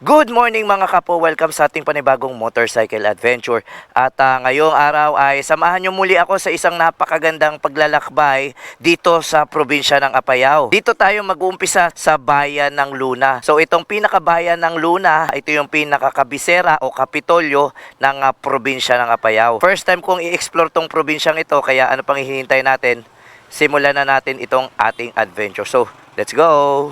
Good morning mga kapo, welcome sa ating panibagong motorcycle adventure. At ngayong araw ay samahan nyo muli ako sa isang napakagandang paglalakbay dito sa probinsya ng Apayao. Dito tayo mag-uumpisa sa bayan ng Luna. So itong pinakabayan ng Luna, ito yung pinakakabisera o kapitolyo ng probinsya ng Apayao. First time kong i-explore tong probinsyang ito, kaya ano pang hihintay natin? Simulan na natin itong ating adventure. So let's go!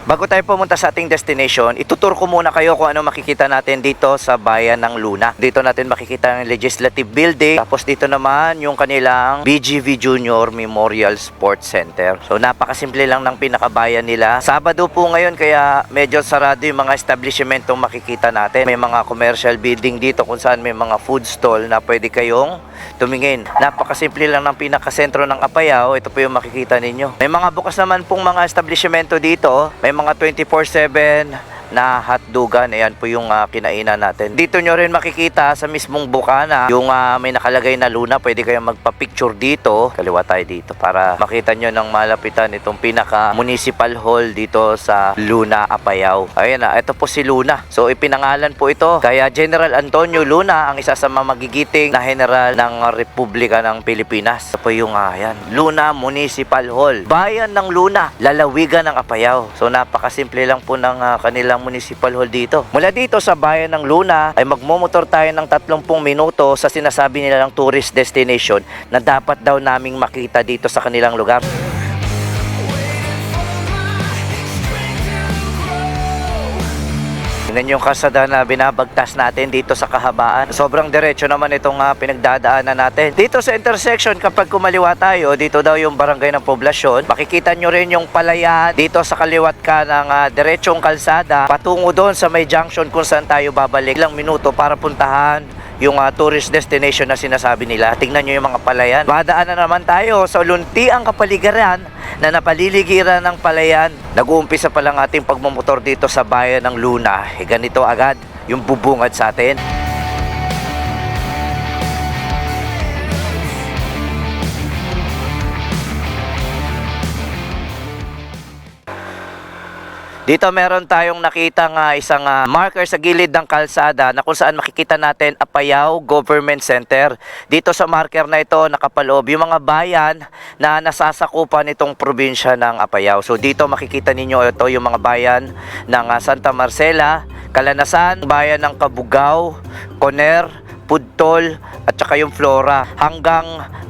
Bago tayo pumunta sa ating destination, ituturo ko muna kayo kung ano makikita natin dito sa bayan ng Luna. Dito natin makikita ang Legislative Building. Tapos dito naman yung kanilang BGV Junior Memorial Sports Center. So napakasimple lang ng pinakabayan nila. Sabado po ngayon kaya medyo sarado yung mga establishmentong makikita natin. May mga commercial building dito kung saan may mga food stall na pwede kayong tumingin. Napakasimple lang ng pinakasentro ng Apayao. Ito po yung makikita ninyo. May mga bukas naman pong mga establishmento dito. May mga 24/7 na hotdogan. Ayan po yung kinainan natin. Dito nyo rin makikita sa mismong bukana yung may nakalagay na Luna. Pwede kayong magpa-picture dito. Kaliwa tayo dito para makita nyo ng malapitan itong pinaka municipal hall dito sa Luna, Apayao. Ayan na, ito po si Luna. So ipinangalan po ito kaya General Antonio Luna, ang isa sa mga magigiting na general ng Republika ng Pilipinas. Ito po yung ayan, Luna Municipal Hall. Bayan ng Luna, lalawigan ng Apayao. So napakasimple lang po ng kanilang municipal hall dito. Mula dito sa bayan ng Luna ay magmomotor tayo ng 30 minuto sa sinasabi nilang tourist destination na dapat daw naming makita dito sa kanilang lugar. Tingnan yung kalsada na binabagtas natin dito sa kahabaan. Sobrang diretso naman itong pinagdadaanan natin. Dito sa intersection, kapag kumaliwa tayo, dito daw yung barangay ng poblasyon. Makikita nyo rin yung palayan dito sa kaliwat ka ng diretsong kalsada. Patungo doon sa may junction kung saan tayo babalik. Ilang minuto para puntahan yung tourist destination na sinasabi nila. Tingnan nyo yung mga palayan. Madaan na naman tayo sa luntiang kapaligiran na napaliligiran ng palayan. Nag-uumpisa pa lang ating pagmumotor dito sa bayan ng Luna. Ganito agad yung bubungad sa atin. Dito meron tayong nakitang isang marker sa gilid ng kalsada na kung saan makikita natin Apayao Government Center. Dito sa marker na ito nakapaloob yung mga bayan na nasasakupan itong probinsya ng Apayao. So dito makikita ninyo ito yung mga bayan ng Santa Marcela, Calanasan, bayan ng Cabugao, Coner, Pudtol at saka yung Flora hanggang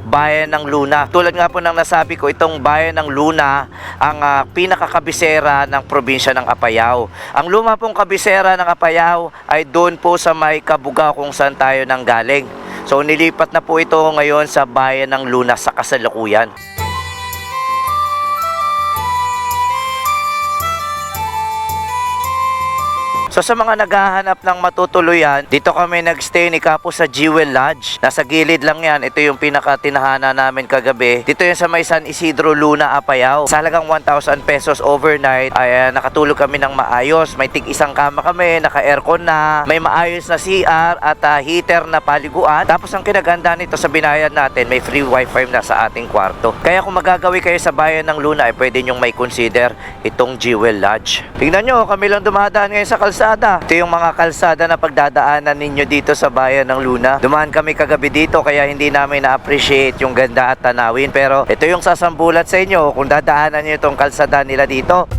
bayan ng Luna. Tulad nga po ng nasabi ko, itong bayan ng Luna ang pinakakabisera ng probinsya ng Apayao. Ang luma pong kabisera ng Apayao ay doon po sa may Cabugao kung saan tayo nanggaling. So nilipat na po ito ngayon sa bayan ng Luna sa kasalukuyan. So sa mga naghahanap ng matutuluyan, dito kami nagstay ni Kapo sa Jewel Lodge. Nasa gilid lang yan. Ito yung pinakatinahanan namin kagabi. Dito yan sa may San Isidro, Luna, Apayao. Sa halagang 1,000 pesos overnight ay nakatulog kami ng maayos. May tig-isang kama kami, naka-aircon na, may maayos na CR at heater na paliguan. Tapos ang kinaganda nito sa binayad natin, may free wifi na sa ating kwarto. Kaya kung magagawi kayo sa bayan ng Luna, ay pwede nyong may consider itong Jewel Lodge. Tingnan nyo, kami lang dumadaan ngayon sa kalsada. Ito yung mga kalsada na pagdadaanan ninyo dito sa bayan ng Luna. Dumaan kami kagabi dito kaya hindi namin na-appreciate yung ganda at tanawin. Pero ito yung sasambulat sa inyo kung dadaanan nyo itong kalsada nila dito.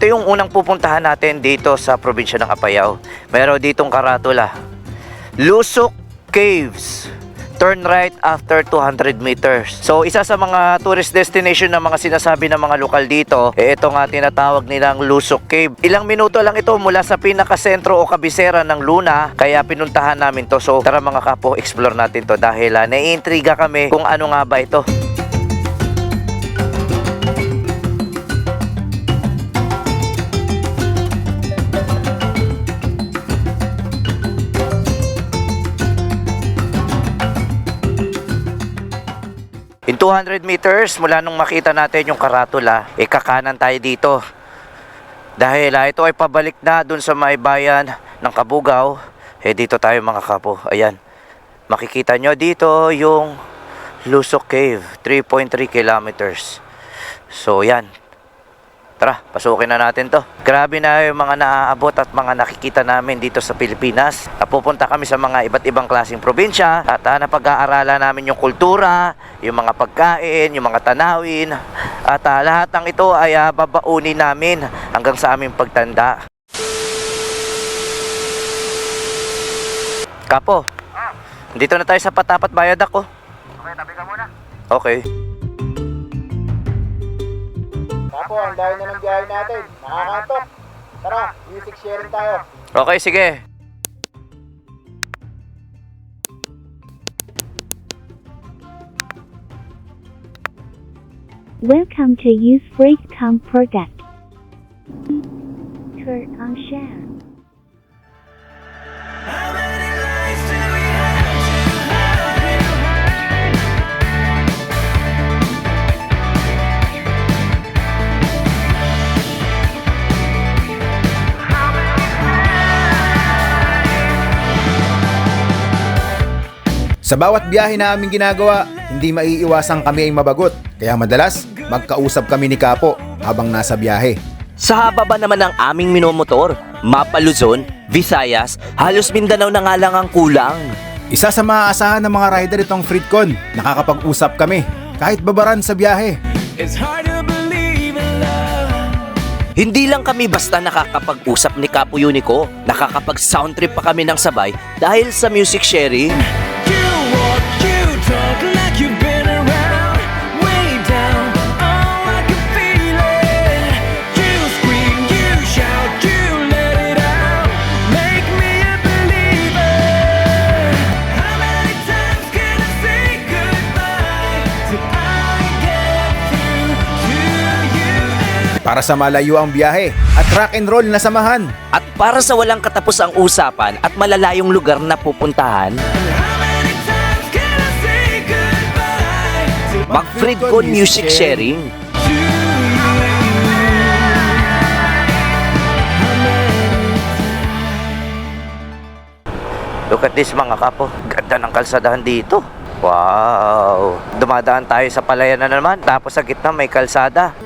Ito yung unang pupuntahan natin dito sa probinsya ng Apayao. Meron ditong karatula, Lusok Caves. turn right after 200 meters. So isa sa mga tourist destination na mga sinasabi ng mga lokal dito, ito nga tinatawag nilang Lusok Cave. Ilang minuto lang ito mula sa pinakasentro o kabisera ng Luna, kaya pinuntahan namin to. So tara mga kapo, explore natin to dahil naiintriga kami kung ano nga ba ito. In 200 meters mula nung makita natin yung karatula, kakanan tayo dito. Dahil ito ay pabalik na dun sa may bayan ng Kabugao. Dito tayo mga kapo. Ayan. Makikita nyo dito yung Lusok Cave, 3.3 kilometers. So yan. Tara, pasukin na natin to. Grabe na yung mga naaabot at mga nakikita namin dito sa Pilipinas. Pupunta kami sa mga iba't ibang klaseng probinsya at napag-aaralan namin yung kultura, yung mga pagkain, yung mga tanawin. At lahat ng ito ay babaunin namin hanggang sa aming pagtanda. Kapo, dito na tayo sa Patapat Bayad ako. Okay, tabi ka muna. Okay. Tapo, ang dahil na ng biyahe natin. Nakakantok. Tara, music sharing tayo. Okay, sige. Welcome to Use Freecom product. Turn on share. Sa bawat biyahe na aming ginagawa, hindi maiiwasang kami ay mabagot. Kaya madalas, magkausap kami ni Kapo habang nasa biyahe. Sa haba ba naman ng aming minomotor, Mapa Luzon, Visayas, halos Mindanao na nga lang ang kulang. Isa sa maaasahan ng mga rider itong Freecon, nakakapag-usap kami kahit babaran sa biyahe. Hindi lang kami basta nakakapag-usap ni Kapo Unico, nakakapag-sound trip pa kami ng sabay dahil sa music sharing. Para sa malayo ang biyahe at rock and roll na samahan. At para sa walang katapos ang usapan at malalayong lugar na pupuntahan, mag-Freecon music sharing. Look at this mga kapo. Ganda ng kalsadahan dito. Wow. Dumadaan tayo sa palayan na naman. Tapos sa gitna may kalsada.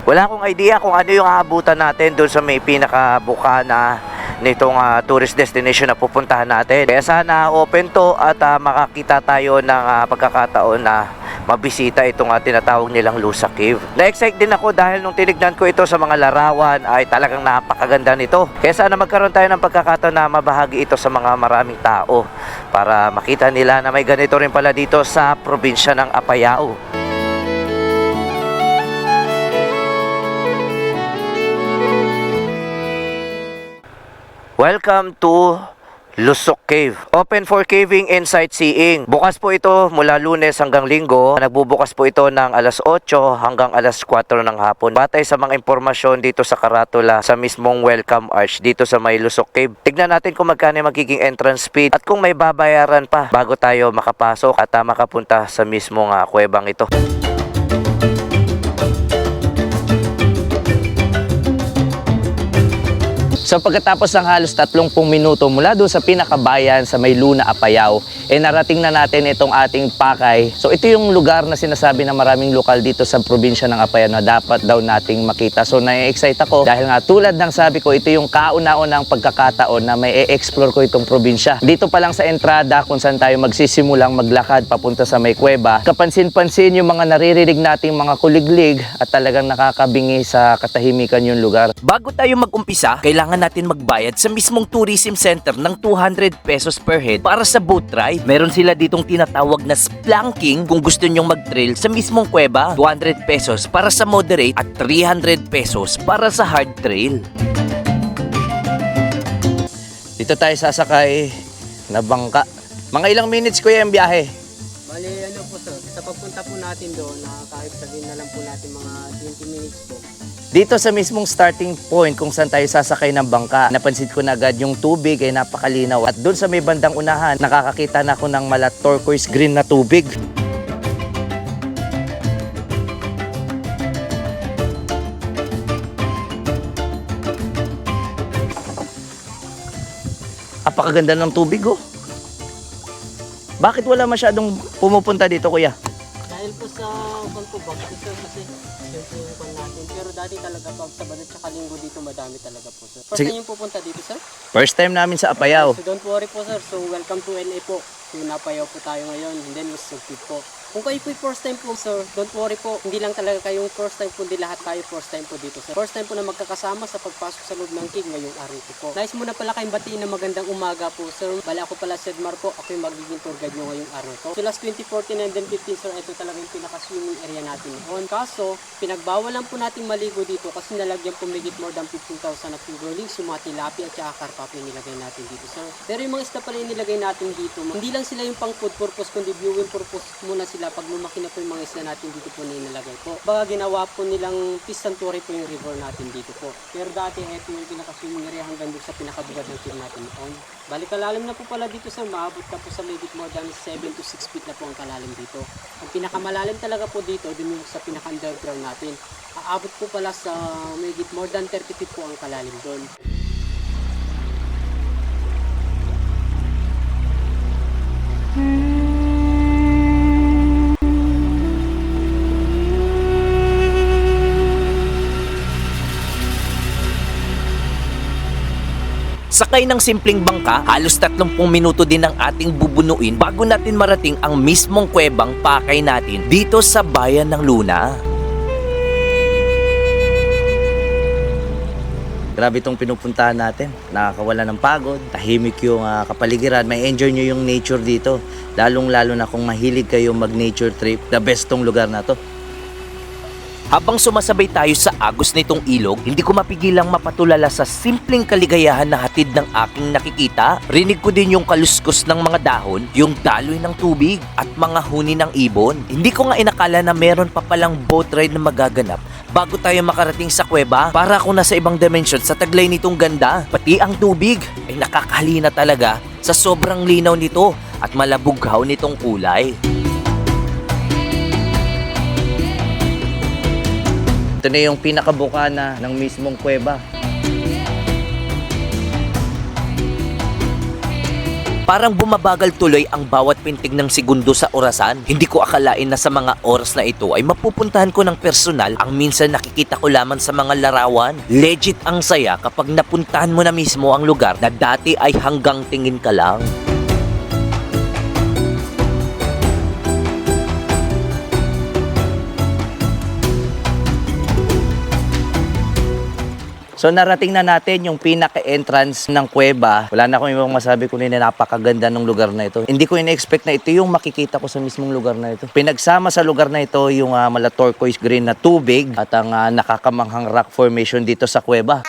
Wala akong idea kung ano yung aabutan natin doon sa may pinakabukana nitong tourist destination na pupuntahan natin. Kaya sana open to at makakita tayo ng pagkakataon na mabisita itong tinatawag nilang Lusok Cave. Na-excite din ako dahil nung tinignan ko ito sa mga larawan ay talagang napakaganda nito. Kaya sana magkaroon tayo ng pagkakataon na mabahagi ito sa mga maraming tao para makita nila na may ganito rin pala dito sa probinsya ng Apayao. Welcome to Lusok Cave. Open for caving and sightseeing. Bukas po ito mula Lunes hanggang Linggo. Nagbubukas po ito ng alas 8 hanggang alas 4 ng hapon. Batay sa mga impormasyon dito sa karatula sa mismong welcome arch dito sa may Lusok Cave. Tignan natin kung magkano magiging entrance fee at kung may babayaran pa bago tayo makapasok at makapunta sa mismong kuwebang ito. So pagkatapos ng halos 30 minuto mula doon sa pinakabayan sa may Luna, Apayao, narating na natin itong ating Pakay. So ito yung lugar na sinasabi ng maraming lokal dito sa probinsya ng Apayao na dapat daw nating makita. So na-excite ako dahil nga tulad ng sabi ko, ito yung kauna-unang pagkakataon na may e-explore ko itong probinsya. Dito pa lang sa entrada kung saan tayo magsisimulang maglakad papunta sa may kuweba, kapansin-pansin yung mga naririnig nating mga kuliglig at talagang nakakabingi sa katahimikan yung lugar. Bago tayo mag-umpisa, kailangan natin magbayad sa mismong tourism center ng 200 pesos per head para sa boat ride. Meron sila ditong tinatawag na splanking kung gusto nyong mag-trail sa mismong kuweba. 200 pesos para sa moderate at 300 pesos para sa hard trail. Dito tayo sasakay na bangka. Mga ilang minutes kuya yung biyahe? Bali, ano po sir, sa pagpunta po natin doon, kahit sabihin na lang po natin mga 20 minutes po. Dito sa mismong starting point kung saan tayo sasakay ng bangka, napansin ko na agad yung tubig ay napakalinaw. At doon sa may bandang unahan, nakakakita na ako ng mala turquoise green na tubig. Apakaganda ng tubig oh. Bakit wala masyadong pumupunta dito kuya? Dahil po sa kwan po box, sir, kasi siyempre yung kwan natin. Pero dati talaga pag Sabado at Linggo dito madami talaga po sir. First Sige. time yung pupunta dito sir? First time namin sa Apayao. So don't worry po sir, so welcome to LA po. So napayaw po tayo ngayon, and then was sugpit po. Kung kayo po yung first time po sir, don't worry po, hindi lang talaga kayong first time po, hindi lahat tayo first time po dito sir. First time po na magkakasama sa pagpasok sa loob ng King ngayong araw po. Nice muna pala kayong batiin na magandang umaga po sir. Bala ako pala si Edmar po, ako yung magiging tour guide nyo ngayong araw po. So last 2014 and then 15 sir, ito talaga yung pinaka-swimming area natin noon. Kaso, pinagbawalan po nating maligo dito kasi nalagyan po megit more than 15,000 na fingerlings, yung mga tilapia at saka karpapa yung nilagay natin dito sir. Pero yung mga isda pala yung nilagay natin dito, hindi lang sila yung pang food purpose kundi viewing purpose muna sila pag lumaki na po yung mga isla natin dito po na inalagay po. Baga ginawa po nilang fish sanctuary po yung river natin dito po. Pero dati ito yung pinaka-swimming area hanggang doon sa pinakabugad ng pier natin noon. Balik kalalim na po pala dito sir, maabot na po sa maybe more than 7 to 6 feet na po ang kalalim dito. Ang pinakamalalim talaga po dito, dun yung sa pinaka-underground natin. Aabot po pala sa maybe more than 30 feet po ang kalalim doon. Sakay ng simpleng bangka, halos 30 minuto din ang ating bubunuin bago natin marating ang mismong kuwebang Pakay natin dito sa bayan ng Luna. Grabe itong pinupuntahan natin. Nakakawala ng pagod, tahimik yung kapaligiran. May enjoy nyo yung nature dito. Lalong-lalo na kung mahilig kayo mag-nature trip, the best tong lugar na to. Habang sumasabay tayo sa agos nitong ilog, hindi ko mapigilang mapatulala sa simpleng kaligayahan na hatid ng aking nakikita. Rinig ko din yung kaluskos ng mga dahon, yung daloy ng tubig at mga huni ng ibon. Hindi ko nga inakala na meron pa palang boat ride na magaganap bago tayo makarating sa kuweba. Para ako nasa ibang dimension sa taglay nitong ganda. Pati ang tubig ay nakakahalina talaga sa sobrang linaw nito at malabughaw nitong kulay. Ito na yung pinakabukana ng mismong kuweba. Parang bumabagal tuloy ang bawat pintig ng segundo sa orasan. Hindi ko akalain na sa mga oras na ito ay mapupuntahan ko ng personal ang minsan nakikita ko lamang sa mga larawan. Legit ang saya kapag napuntahan mo na mismo ang lugar na dati ay hanggang tingin ka lang. So narating na natin yung pinaka-entrance ng kuweba. Wala na akong ibang masabi kundi na napakaganda ng lugar na ito. Hindi ko ina-expect na ito yung makikita ko sa mismong lugar na ito. Pinagsama sa lugar na ito yung mala turquoise green na tubig at ang nakakamanghang rock formation dito sa kuweba.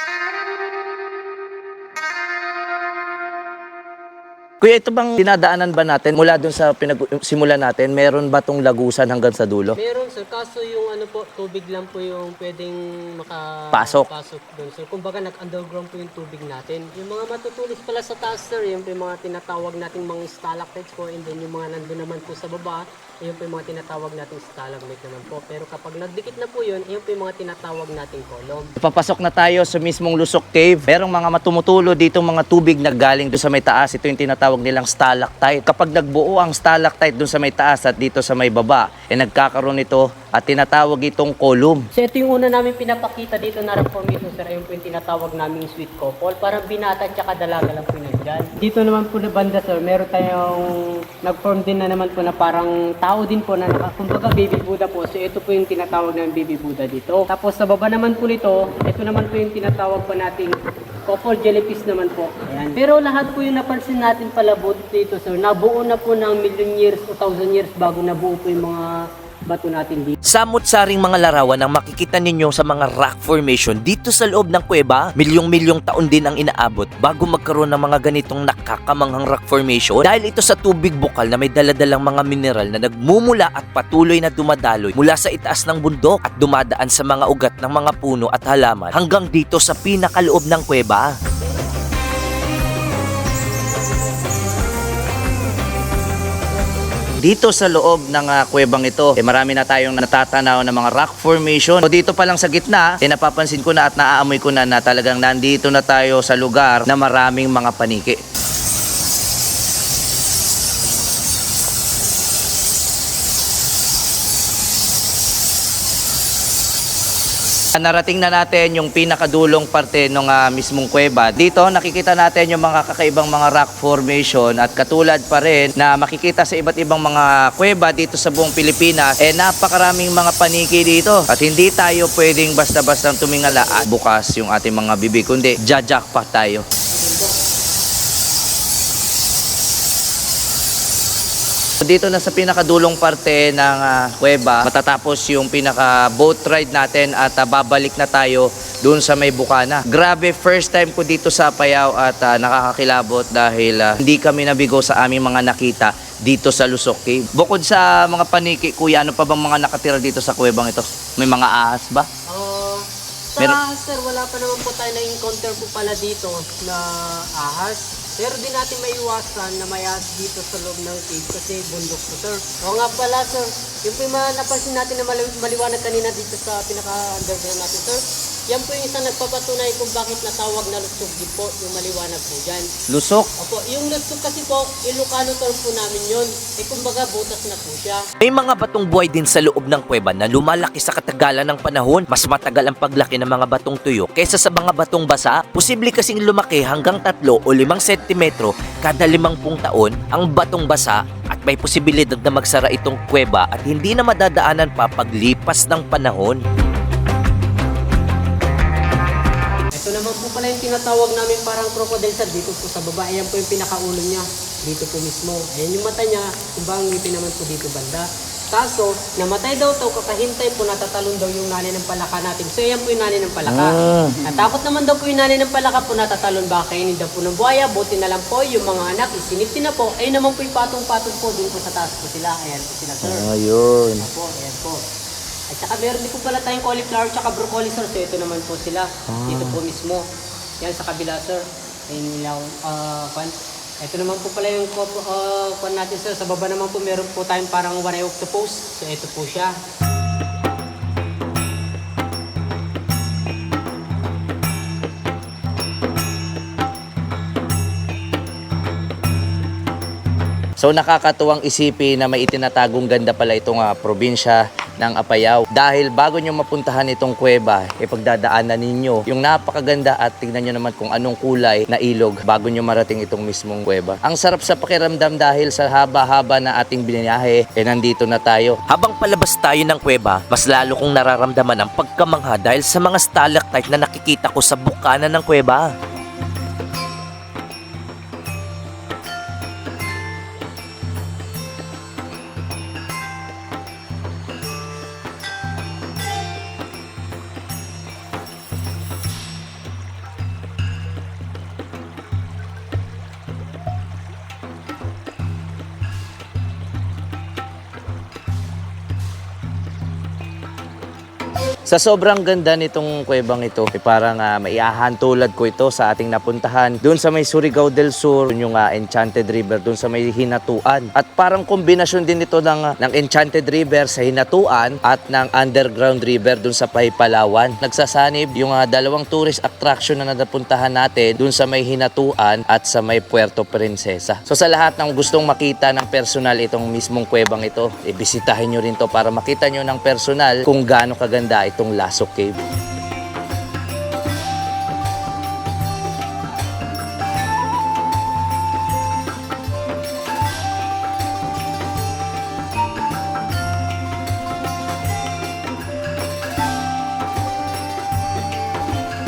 Kuya, ito bang dinadaanan ba natin mula dun sa pinagsimula natin? Meron ba tong lagusan hanggang sa dulo? Meron sir, kaso yung ano po, tubig lang po yung pwedeng Pasok. pasok doon sir. Kumbaga nag-underground po yung tubig natin. Yung mga matutulis pala sa taas sir, yung po yung mga tinatawag nating mga stalactites po, and then yung mga nandun naman po sa baba, yun po yung mga tinatawag nating stalagmite naman po. Pero kapag nagdikit na po yun, yun po yung mga tinatawag nating column. Papasok na tayo sa mismong Lusok Cave. Merong mga matumutulo dito mga tubig na galing doon sa may taas. Ito yung tinatawag nilang stalactite. Kapag nagbuo ang stalactite doon sa may taas at dito sa may baba, nagkakaroon ito at tinatawag itong column. So ito yung una namin pinapakita dito na reformation sir, ayun po yung tinatawag naming sweet couple. Parang binata at saka dalaga lang po nandyan. Dito naman po na banda sir, meron tayong nag-form din na naman po na parang tao din po na kumbaga baby Buddha po. So ito po yung tinatawag ng baby Buddha dito. Tapos sa baba naman po nito, ito naman po yung tinatawag pa nating couple jellyfish naman po. Ayan. Pero lahat po yung napansin natin pala dito sir, nabuo na po ng million years o 1,000 years bago nabuo po yung mga bato natin dito. Samot-saring mga larawan ang makikita ninyo sa mga rock formation dito sa loob ng kuweba. Milyong-milyong taon din ang inaabot bago magkaroon ng mga ganitong nakakamanghang rock formation. Dahil ito sa tubig bukal na may daladalang mga mineral na nagmumula at patuloy na dumadaloy mula sa itaas ng bundok at dumadaan sa mga ugat ng mga puno at halaman hanggang dito sa pinakaloob ng kuweba. Dito sa loob ng kuwebang ito, marami na tayong natatanaw ng mga rock formation. So dito pa lang sa gitna, napapansin ko na at naaamoy ko na talagang nandito na tayo sa lugar na maraming mga paniki. Narating na natin yung pinakadulong parte ng mismong kuweba. Dito nakikita natin yung mga kakaibang mga rock formation at katulad pa rin na makikita sa iba't ibang mga kuweba dito sa buong Pilipinas, napakaraming mga paniki dito. At hindi tayo pwedeng basta-bastang tumingala at bukas yung ating mga bibig, kundi jajakpat tayo. Dito na sa pinakadulong parte ng kuweba, matatapos yung pinaka boat ride natin at babalik na tayo doon sa may bukana. Grabe, first time ko dito sa Apayao at nakakakilabot dahil hindi kami nabigo sa aming mga nakita dito sa Lusok Cave. Bukod sa mga paniki, kuya, ano pa bang mga nakatira dito sa kuwebang ito? May mga ahas ba? Sir, wala pa naman po tayo na-encounter po pala dito na ahas. Pero di natin maiwasan na may ahas dito sa loob ng cave kasi bundok po sir. O nga pala sir, yung po yung napansin natin na maliwanag kanina dito sa pinaka-underground natin sir. Yan po yung isang nagpapatunay kung bakit natawag na lusog din po, yung maliwanag po dyan. Lusok? Opo, yung lusog kasi po, Ilocano term po namin yun. Kumbaga butas na po siya. May mga batong buhay din sa loob ng kuweba na lumalaki sa katagalan ng panahon. Mas matagal ang paglaki ng mga batong tuyo kaysa sa mga batong basa. Posible kasing lumaki hanggang 3 o 5 sentimetro kada 50 taon ang batong basa at may posibilidad na magsara itong kuweba at hindi na madadaanan pa paglipas ng panahon. Ito naman po pala yung tinatawag namin parang crocodile sir dito po sa baba. Ayan po yung pinakaulo niya dito po mismo. Ayan yung mata niya, ibang ngipin naman po dito banda. Kaso, namatay daw to, kakahintay po natatalon daw yung nanay ng palaka natin. So ayan po yung nanay ng palaka. Natakot naman daw po yung nanay ng palaka po natatalon. Baka kainin daw po ng buhaya, buti na lang po yung mga anak, isinipti na po. Ayun naman po yung patong-patong po, dun po sa taas po sila. Ayan po sila sir. Ayun. Apo, ayan po. At saka meron din po pala tayong cauliflower tsaka broccoli sir. So ito naman po sila. Dito po mismo. Yan sa kabila sir. Ayun nilaw. Ito naman po pala yung kwan natin sir. Sa baba naman po meron po tayong parang one eye octopus. So ito po siya. So nakakatuwang isipin na may itinatagong ganda pala itong probinsya ng Apayao. Dahil bago nyo mapuntahan itong kuweba, ipagdadaanan ninyo yung napakaganda at tignan nyo naman kung anong kulay na ilog bago nyo marating itong mismong kuweba. Ang sarap sa pakiramdam dahil sa haba-haba na ating biniyahe, nandito na tayo. Habang palabas tayo ng kuweba, mas lalo kong nararamdaman ang pagkamangha dahil sa mga stalactite na nakikita ko sa bukana ng kuweba. Sa sobrang ganda nitong kuwebang ito, parang maiahan tulad ko ito sa ating napuntahan. Doon sa may Surigao del Sur, doon yung Enchanted River, doon sa may Hinatuan. At parang kombinasyon din ito ng Enchanted River sa Hinatuan at ng Underground River doon sa Palawan. Nagsasanib yung dalawang tourist attraction na napuntahan natin doon sa may Hinatuan at sa may Puerto Princesa. So sa lahat ng gustong makita ng personal itong mismong kuwebang ito, ibisitahin nyo rin to para makita nyo ng personal kung gaano kaganda itong Lasok Cave.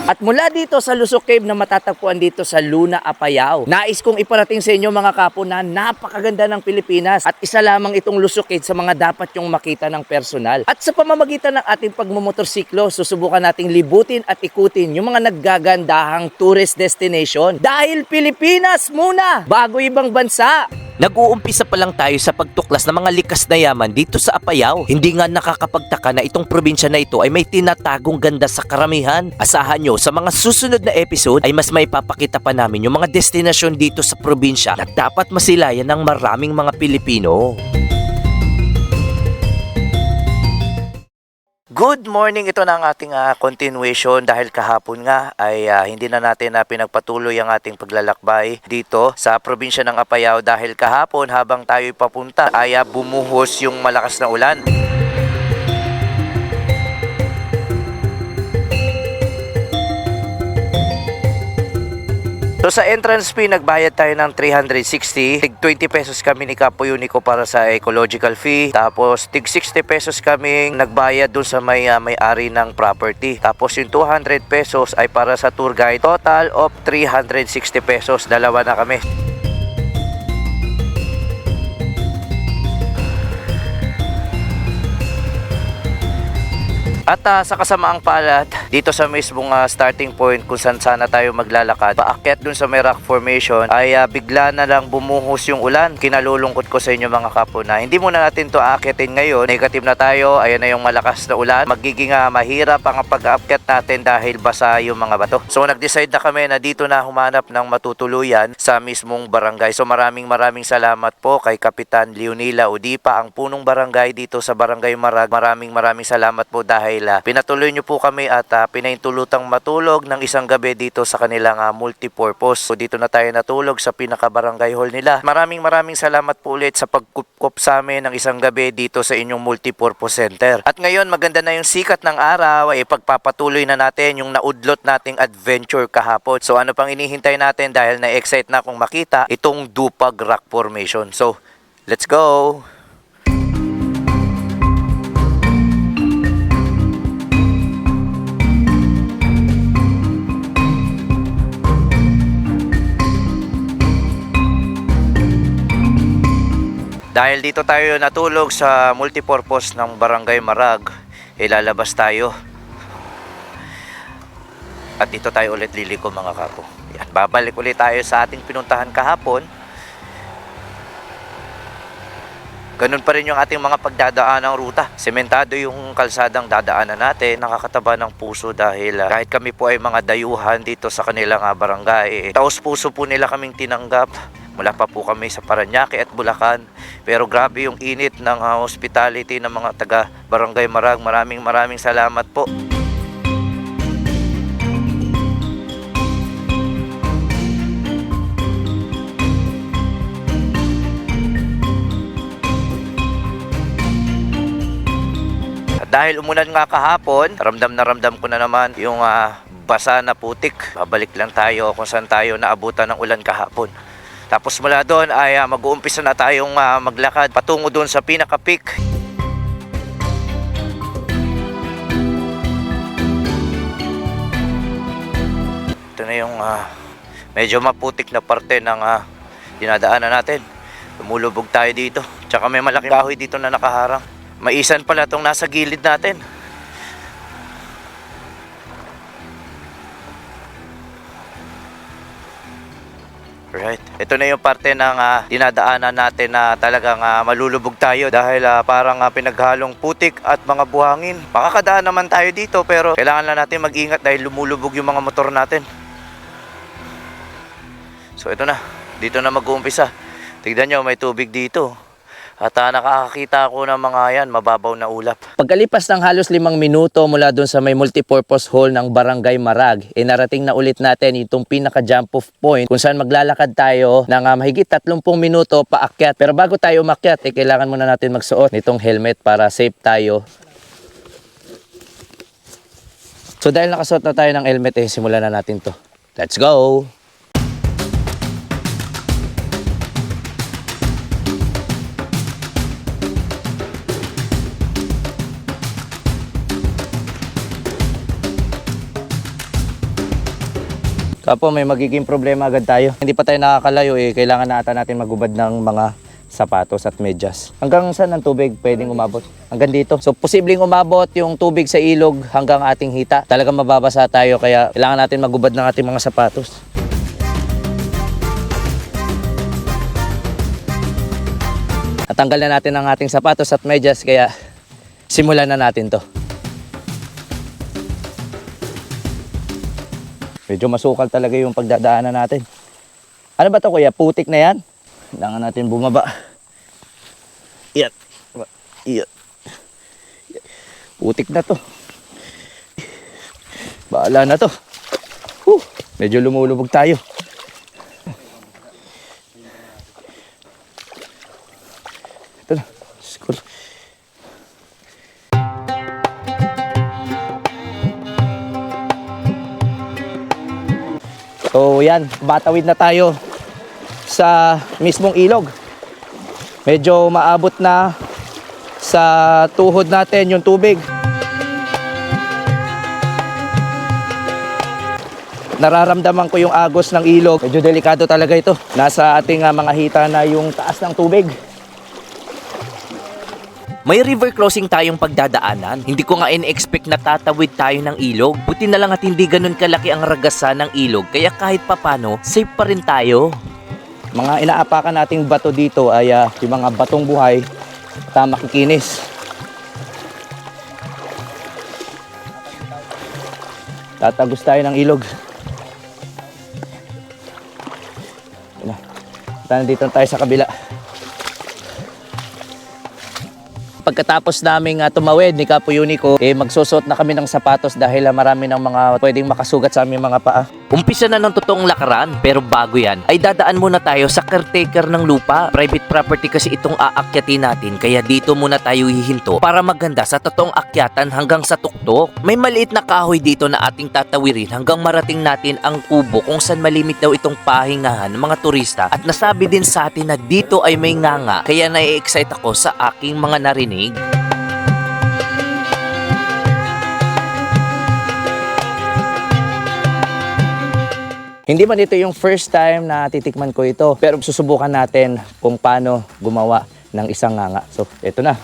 At mula dito sa Lusok Cave na matatagpuan dito sa Luna, Apayao, nais kong iparating sa inyo mga kapo na napakaganda ng Pilipinas at isa lamang itong Lusok Cave sa mga dapat yung makita ng personal. At sa pamamagitan ng ating pagmumotorsiklo, susubukan nating libutin at ikutin yung mga naggagandahang tourist destination dahil Pilipinas muna bago ibang bansa. Nag-uumpisa pa lang tayo sa pagtuklas ng mga likas na yaman dito sa Apayao. Hindi nga nakakapagtaka na itong probinsya na ito ay may tinatagong ganda sa karamihan. Asahan nyo, sa mga susunod na episode ay mas may papakita pa namin yung mga destinasyon dito sa probinsya na dapat masilayan ng maraming mga Pilipino. Good morning, ito na ang ating continuation dahil kahapon nga ay hindi na natin pinagpatuloy ang ating paglalakbay dito sa probinsya ng Apayao dahil kahapon habang tayo'y papunta ay bumuhos yung malakas na ulan. So sa entrance fee, nagbayad tayo ng 360. Tig 20 pesos kami ni Kapo Unico para sa ecological fee. Tapos tig 60 pesos kami nagbayad dun sa may-ari ng property. Tapos yung 200 pesos ay para sa tour guide. Total of 360 pesos. Dalawa na kami. At sa kasamaang palad, dito sa mismong starting point kung saan sana tayo maglalakad, paakyat dun sa may rock formation, ay bigla na lang bumuhos yung ulan. Kinalulungkot ko sa inyo mga kapo na hindi muna natin to aakyatin ngayon. Negative na tayo, ayan na yung malakas na ulan. Magiging mahirap ang pag-aakyat natin dahil basa yung mga bato. So nag-decide na kami na dito na humanap ng matutuluyan sa mismong barangay. So maraming salamat po kay Kapitan Leonila Udipa, ang punong barangay dito sa Barangay Marag. Maraming salamat po dahil pinatuloy nyo po kami at pinaintulutang matulog ng isang gabi dito sa kanilang multipurpose. So dito na tayo natulog sa pinaka-barangay hall nila. Maraming salamat po ulit sa pagkup sa amin ng isang gabi dito sa inyong multipurpose center. At ngayon maganda na yung sikat ng araw, ay pagpapatuloy na natin yung naudlot nating adventure kahapon. So ano pang inihintay natin dahil na-excite na akong makita itong Dupag Rock Formation. So let's go! Dahil dito tayo natulog sa multipurpose ng Barangay Marag, lalabas tayo. At dito tayo ulit liliko mga kapo. Yan, babalik ulit tayo sa ating pinuntahan kahapon. Ganun pa rin yung ating mga pagdadaan ng ruta. Sementado yung kalsadang dadaanan natin. Nakakataba ng puso dahil kahit kami po ay mga dayuhan dito sa kanilang barangay, taos puso po nila kaming tinanggap. Mula pa po kami sa Parañaque at Bulacan. Pero grabe yung init ng hospitality ng mga taga Barangay Marag. Maraming salamat po. At dahil umulan nga kahapon, ramdam na ramdam ko na naman yung basa na putik. Babalik lang tayo kung saan tayo naabutan ng ulan kahapon. Tapos mula doon ay mag-uumpisa na tayong maglakad patungo doon sa pinaka-peak. Ito na yung medyo maputik na parte ng dinadaanan natin. Lumulubog tayo dito. Tsaka may malaking kahoy dito na nakaharang. Maisan pala itong nasa gilid natin. Right. Ito na yung parte ng dinadaanan natin na talagang malulubog tayo dahil parang pinaghalong putik at mga buhangin. Makakadaan naman tayo dito pero kailangan lang natin mag-ingat dahil lumulubog yung mga motor natin. So ito na, dito na mag-uumpisa. Tignan nyo, may tubig dito. At nakakakita ako ng mga yan, mababaw na ulap. Pagkalipas ng halos 5 minuto mula dun sa may multipurpose hall ng Barangay Marag, narating na ulit natin itong pinaka-jump off point kung saan maglalakad tayo ng mahigit 30 minuto paakyat. Pero bago tayo umakyat, kailangan muna natin magsuot nitong helmet para safe tayo. So dahil nakasuot na tayo ng helmet, simulan na natin to. Let's go! Kapo, may magiging problema agad tayo. Hindi pa tayo nakakalayo kailangan na ata natin magubad ng mga sapatos at medyas. Hanggang saan ang tubig pwedeng umabot? Hanggang dito. So posibleng umabot yung tubig sa ilog hanggang ating hita. Talagang mababasa tayo kaya kailangan natin magubad ng ating mga sapatos. Natanggal na natin ang ating sapatos at medyas kaya simulan na natin to. Medyo masukal talaga yung pagdadaanan natin. Ano ba to kuya? Putik na yan? Kailangan natin bumaba. Iyat. Iyat. Putik na to. Bahala na to. Medyo lumulubog tayo. Ito na. School. So yan, batawid na tayo sa mismong ilog. Medyo maabot na sa tuhod natin yung tubig. Nararamdaman ko yung agos ng ilog. Medyo delikado talaga ito. Nasa ating mga hita na yung taas ng tubig. May river crossing tayong pagdadaanan. Hindi ko nga in-expect na tatawid tayo ng ilog. Buti na lang at hindi ganun kalaki ang ragasan ng ilog. Kaya kahit papano, safe pa rin tayo. Mga inaapakan nating bato dito ay yung mga batong buhay at makikinis. Tatagos tayo ng ilog. Dito tayo sa kabila. Pagkatapos naming tumawid ni Kapo Unico, magsusot na kami ng sapatos dahil marami ng mga pwedeng makasugat sa aming mga paa. Umpisa na ng totoong lakaran, pero bago yan, ay dadaan muna tayo sa caretaker ng lupa. Private property kasi itong aakyatin natin, kaya dito muna tayo hihinto para maganda sa totoong akyatan hanggang sa tuktok. May maliit na kahoy dito na ating tatawirin hanggang marating natin ang kubo kung saan malimit daw itong pahingahan ng mga turista. At nasabi din sa atin na dito ay may nganga, kaya na-excite ako sa aking mga narinig. Hindi man ito yung first time na titikman ko ito, pero susubukan natin kung paano gumawa ng isang nganga. So, ito na.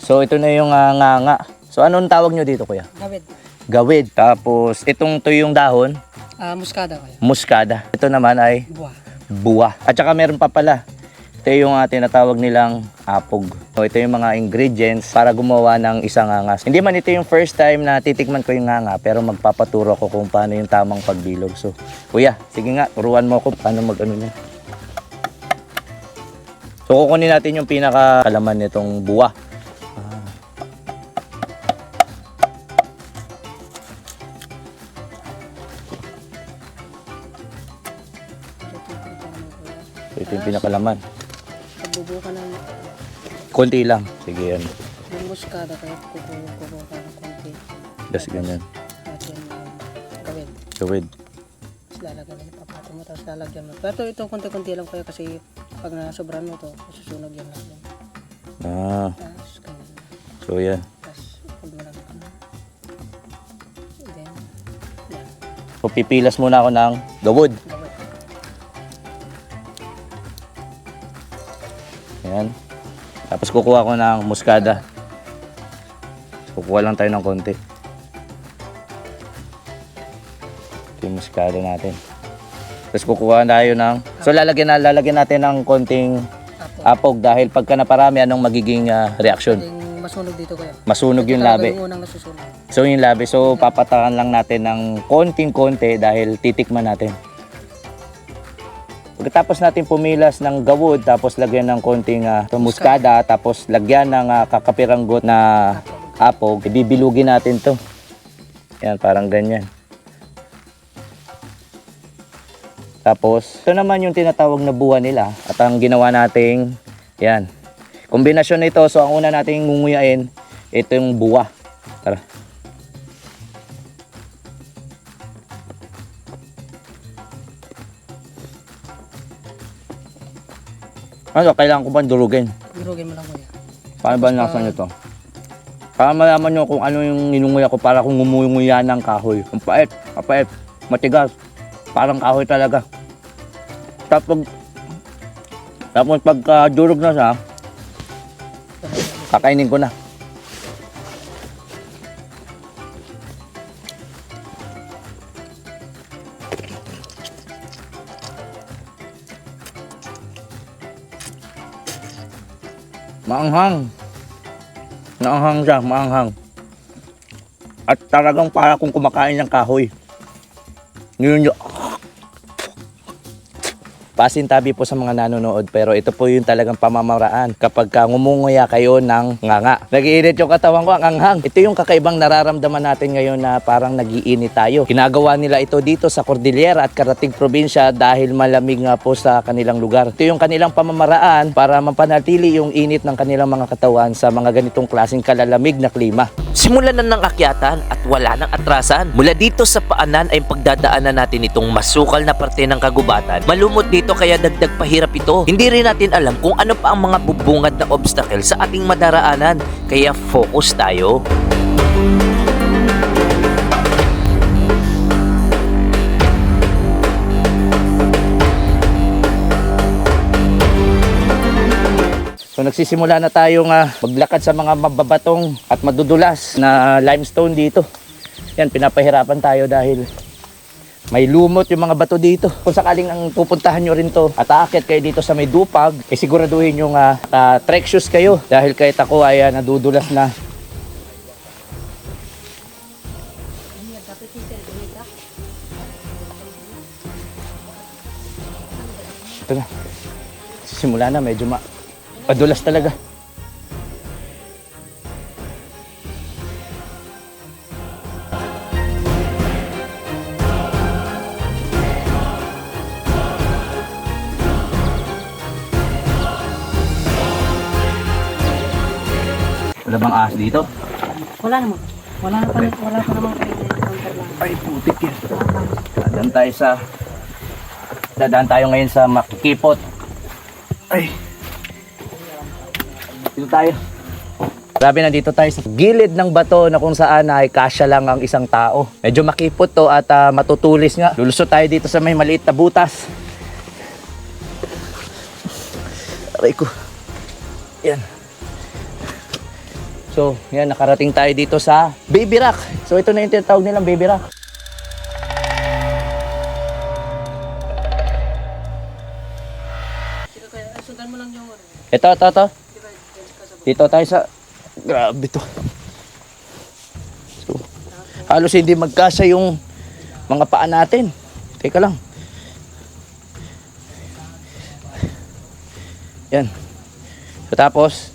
So, ito na yung nganga. So, anong tawag nyo dito, kuya? Gawid. Gawid. Tapos, itong yung dahon, Muskada kaya. muskada. Ito naman ay Buwa. buwa. At saka meron pa pala. Ito yung tinatawag nilang apog. So, ito yung mga ingredients para gumawa ng isang ngangas. Hindi man ito yung first time na titikman ko yung nganga, pero magpapaturo ko kung paano yung tamang pagbilog. So, kuya, sige nga, turuan mo ako paano mag-ano niya. So, kukunin natin yung pinakalaman nitong buwa. So, ito yung pinakalaman. Pagbubuka ng Konti lang. Sige, yan. muskada kaya kukuha ka ng konti. Just ganyan. At yung gawid. Gawid. Tapos lalagyan mo, papato mo, tapos lalagyan mo. Pero ito konti-konti lang kaya kasi pag nasobran mo ito, susunog yan lang. Tapos ganyan. So, yan. Tapos pag mo lang ito. Then, yan. So, pipilas muna ako ng gawid. Gawid. Ayan. Tapos kukuha ko ng muskada. Kukuha lang tayo ng konti. Ito yung muskada natin. Tapos kukuha tayo ng... So lalagyan natin ng konting apog dahil pagka naparami, anong magiging reaksyon? Masunog dito kaya. Masunog yung labi. Yung unang nasusunog. So yung labi, so papatakan lang natin ng konting-konti dahil titikman natin. Pagkatapos natin pumilas ng gawod, tapos lagyan ng konting muskada, tapos lagyan ng kakapiranggot na apog, ibibilugin natin to. Yan, parang ganyan. Tapos, ito naman yung tinatawag na buwan nila. At ang ginawa nating, yan. Kombinasyon nito, so ang una nating ngunguyain, ito yung buwa. Tara. Ano, kailangan ko ba durugin? Durugin mo lang kuya. Paano ba nasa nyo to? Para malaman nyo kung ano yung ninunguya ko para kung ngumunguya ng kahoy. Ang pait, mapait, matigas. Parang kahoy talaga. Tapos pagka durog na siya, kakainin ko na. Maanghang. Naanghang siya, maanghang. At talagang para kung kumakain ng kahoy. Yun yun. Pasintabi po sa mga nanonood, pero ito po yung talagang pamamaraan kapag ngumunguya kayo ng nganga. Nag-iinit yung katawan ko, ang anghang. Ito yung kakaibang nararamdaman natin ngayon na parang nag-iinit tayo. Ginagawa nila ito dito sa Cordillera at Karatig Probinsya dahil malamig nga po sa kanilang lugar. Ito yung kanilang pamamaraan para mapanatili yung init ng kanilang mga katawan sa mga ganitong klaseng kalalamig na klima. Simulan na ng akyatan at wala nang atrasan. Mula dito sa paanan ay pagdadaanan natin itong masukal na parte ng kagubatan. Malumot dito kaya dagdag pahirap ito. Hindi rin natin alam kung ano pa ang mga bubungad na obstacle sa ating madaraanan. Kaya focus tayo. So nagsisimula na tayong maglakad sa mga mababatong at madudulas na limestone dito. Yan, pinapahirapan tayo dahil may lumot yung mga bato dito. Kung sakaling ang pupuntahan nyo rin to at aakyat kayo dito sa may dupag, siguraduhin yung trek shoes kayo dahil kahit ako ay nadudulas na. Ito na. Simula na, medyo madulas talaga. Wala bang ahas dito? Wala naman. Wala pa naman kayo. Ay, putik yan. Dadaan tayo ngayon sa Makikipot. Ay. Dito tayo. Grabe, nandito tayo sa gilid ng bato na kung saan ay kasya lang ang isang tao. Medyo makipot to at matutulis nga. Lulusot tayo dito sa may maliit na butas. Aray ko. Yan. So, yan, nakarating tayo dito sa Baby Rock. So, ito na yung tinatawag nilang Baby Rock. Ito. Dito tayo sa... Grabe to. So, halos hindi magkasa yung mga paa natin. Teka lang. Yan. So, tapos,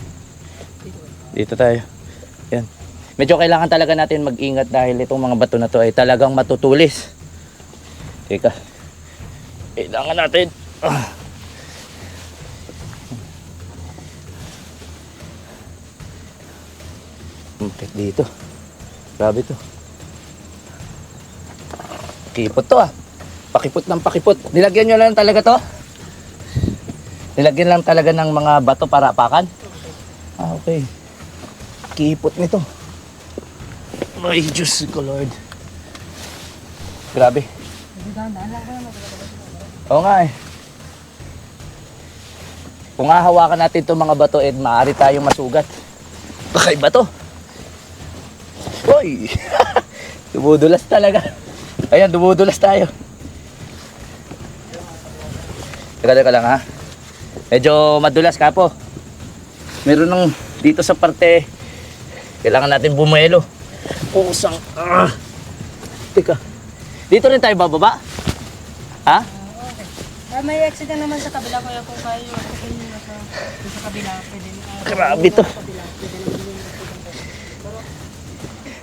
dito tayo. Yan. Medyo kailangan talaga natin mag-ingat dahil itong mga bato na to ay talagang matutulis. Teka. Kailangan natin. Dito. Grabe to. Pakipot to Pakipot ng pakipot. Nilagyan nyo lang talaga to? Nilagyan lang talaga ng mga bato para apakan? Okay. Kipot nito. Ay, Diyos ko, Lord. Grabe. Oo nga eh. Kung hahawakan natin itong mga bato, maaari tayong masugat. Baka iba to. Hoy! Dumudulas talaga. Ayan, dumudulas tayo. Teka lang ha. Medyo madulas Kapo. Meron ng dito sa parte. Kailangan natin bumuelo. Kusang. Teka. Dito rin tayo bababa? Ha? May accident naman sa kabila kaya kung kayo sa kabila pwede na. Grabe to.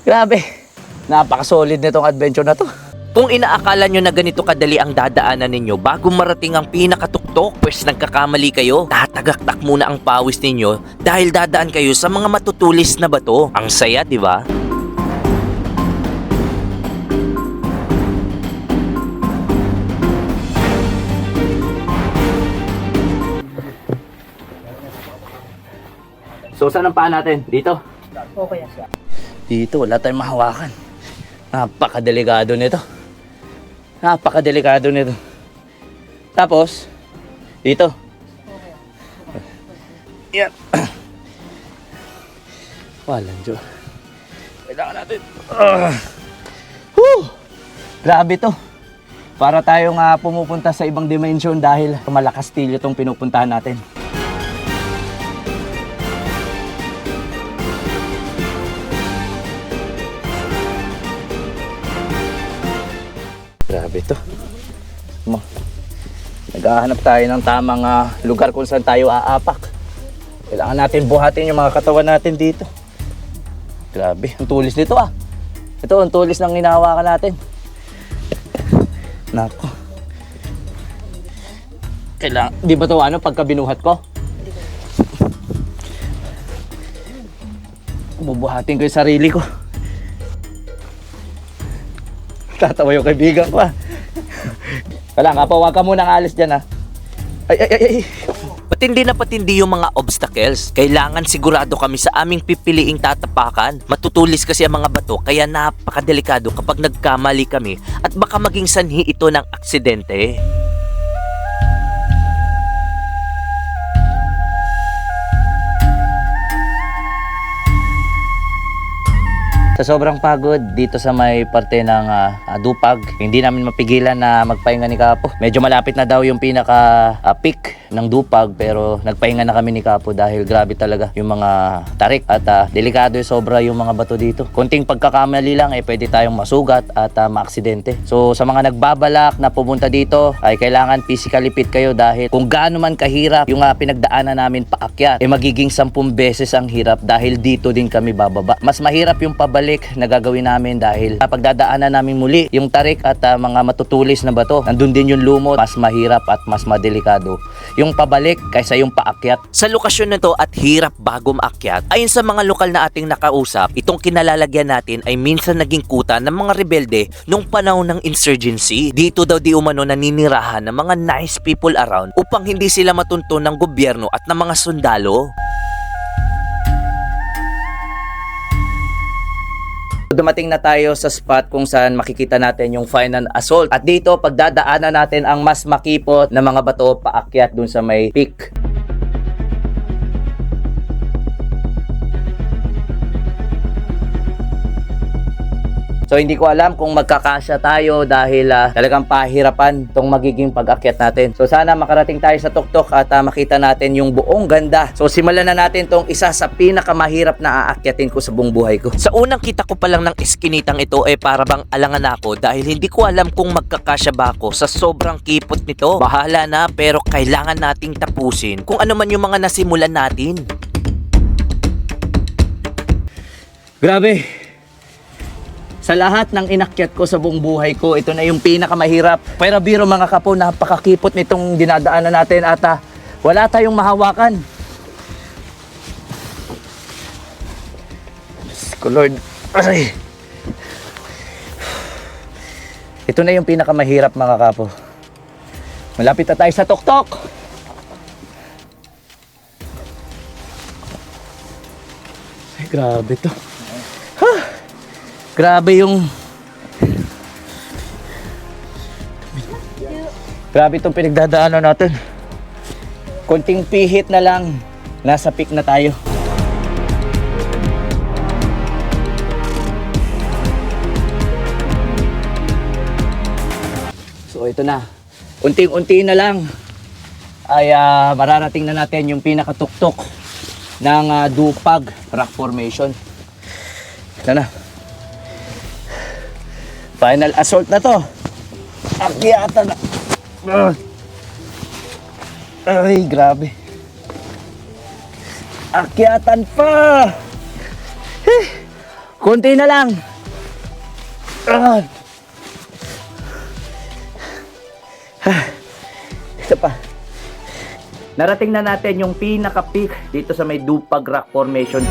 Grabe. Napaka-solid nitong adventure na to. Kung inaakala nyo na ganito kadali ang dadaanan ninyo bago marating ang pinakatuktok, pues nagkakamali kayo. Tatagaktak muna ang pawis ninyo dahil dadaan kayo sa mga matutulis na bato. Ang saya, di ba? So saan ang paa natin? Dito? Okay. Dito, wala tayong mahawakan. Napakadelikado nito. Napakadelikado nito. Tapos, dito. Yan. Walang Diyos. Kailangan natin. Whew! Grabe to. Para tayong pumupunta sa ibang dimension dahil malakastilyo itong pinupuntahan natin. Grabe to. Naghahanap tayo ng tamang lugar kung saan tayo aapak. Kailangan natin buhatin yung mga katawan natin dito. Grabe, ang tulis nito Ito, ang tulis ng hinahawakan natin. Nako. Kailangan, di ba ito pagka binuhat ko? Bubuhatin ko yung sarili ko. Tatawa yung kaibigan ko Wala nga po, huwag ka munang alis dyan Ay. Patindi na patindi yung mga obstacles. Kailangan sigurado kami sa aming pipiliing tatapakan. Matutulis kasi ang mga bato kaya napakadelikado kapag nagkamali kami at baka maging sanhi ito ng aksidente. Sa sobrang pagod dito sa may parte ng Dupag, hindi namin mapigilan na magpahinga ni Kapo. Medyo malapit na daw yung pinaka peak ng Dupag pero nagpahinga na kami ni Kapo dahil grabe talaga yung mga tarik at delikado yung sobra yung mga bato dito. Konting pagkakamali lang pwede tayong masugat at maaksidente. So sa mga nagbabalak na pumunta dito ay kailangan physically fit kayo dahil kung gaano man kahirap yung pinagdaanan namin paakyat magiging 10 beses ang hirap dahil dito din kami bababa. Mas mahirap yung pabalik na gagawin namin dahil pagdadaanan namin muli yung tarik at mga matutulis na bato. Nandun din yung lumot, mas mahirap at mas madelikado yung pabalik kaysa yung paakyat. Sa lokasyon na to at hirap bago maakyat, ayon sa mga lokal na ating nakausap, itong kinalalagyan natin ay minsan naging kuta ng mga rebelde nung panahon ng insurgency. Dito daw di umano naninirahan ng mga nice people around upang hindi sila matunto ng gobyerno at ng mga sundalo. Dumating na tayo sa spot kung saan makikita natin yung final assault. At dito, pagdadaanan natin ang mas makipot na mga bato paakyat dun sa may peak. So hindi ko alam kung magkakasya tayo dahil talagang pahirapan tong magiging pag-akyat natin. So sana makarating tayo sa tuktok at makita natin yung buong ganda. So simulan na natin tong isa sa pinakamahirap na aakyatin ko sa buong buhay ko. Sa unang kita ko pa lang ng eskinitang ito ay para bang alangan ako dahil hindi ko alam kung magkakasya ba ako sa sobrang kipot nito. Bahala na pero kailangan nating tapusin kung ano man yung mga nasimulan natin. Grabe! Sa lahat ng inakyat ko sa buong buhay ko, ito na yung pinakamahirap. Pero biro mga kapo, napakakipot nitong dinadaanan natin at wala tayong mahawakan. Diyos ko Lord. Ay. Ito na yung pinakamahirap mga kapo. Malapit na tayo sa tuktok. Ay, grabe to. Grabe itong pinagdadaanan natin. Konting pihit na lang, nasa peak na tayo. So ito na. Unting-unti na lang. ay mararating na natin yung pinakatuktok ng Dupag Rock Formation. Ito na. Final assault na to. Akyatan na. Ay, grabe. Akyatan pa. Kunti na lang. Ito pa. Narating na natin yung pinaka-peak dito sa may Dupag Rock Formation.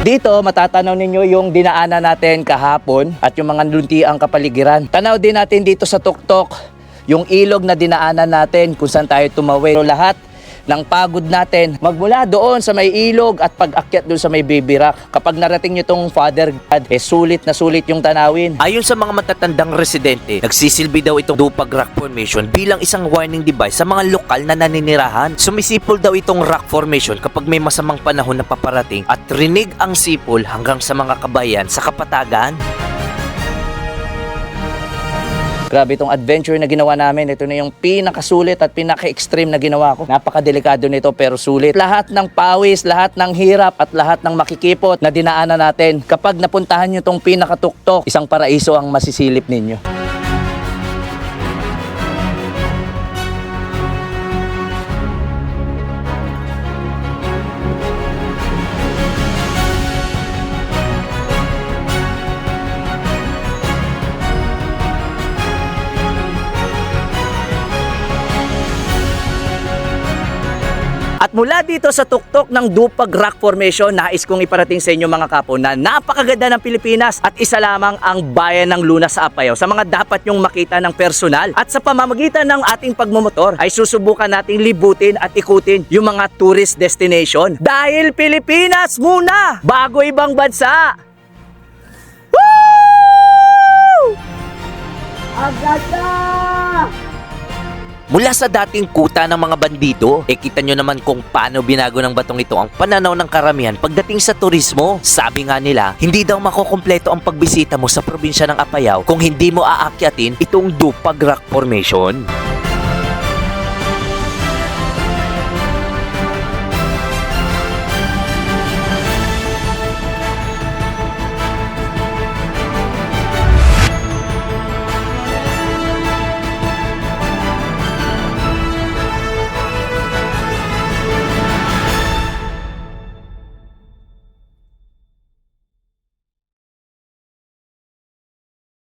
Dito, matatanaw ninyo yung dinaanan natin kahapon at yung mga luntiang kapaligiran. Tanaw din natin dito sa tuktok yung ilog na dinaanan natin kung saan tayo tumawid. So, lahat ng pagod natin magmula doon sa may ilog at pag-akyat doon sa may Baby Rock. Kapag narating nyo itong Father God, sulit na sulit yung tanawin. Ayon sa mga matatandang residente, nagsisilbi daw itong Dupag Rock Formation bilang isang warning device sa mga lokal na naninirahan. Sumisipol daw itong rock formation kapag may masamang panahon na paparating at rinig ang sipol hanggang sa mga kabayan sa kapatagan. Grabe itong adventure na ginawa namin. Ito na yung pinakasulit at pinaka-extreme na ginawa ko. Napakadelikado nito pero sulit. Lahat ng pawis, lahat ng hirap at lahat ng makikipot na dinaanan natin. Kapag napuntahan nyo itong pinakatuktok, isang paraiso ang masisilip ninyo. At mula dito sa tuktok ng Dupag Rock Formation, nais kong iparating sa inyo mga kapo na napakaganda ng Pilipinas at isa lamang ang bayan ng Luna sa Apayao. Sa mga dapat nyong makita ng personal at sa pamamagitan ng ating pagmumotor ay susubukan nating libutin at ikutin yung mga tourist destination. Dahil Pilipinas muna, bago ibang bansa! Woo! Ang ganda! Mula sa dating kuta ng mga bandito, kita nyo naman kung paano binago ng batong ito ang pananaw ng karamihan pagdating sa turismo. Sabi nga nila, hindi daw makukumpleto ang pagbisita mo sa probinsya ng Apayao kung hindi mo aakyatin itong Dupag Rock Formation.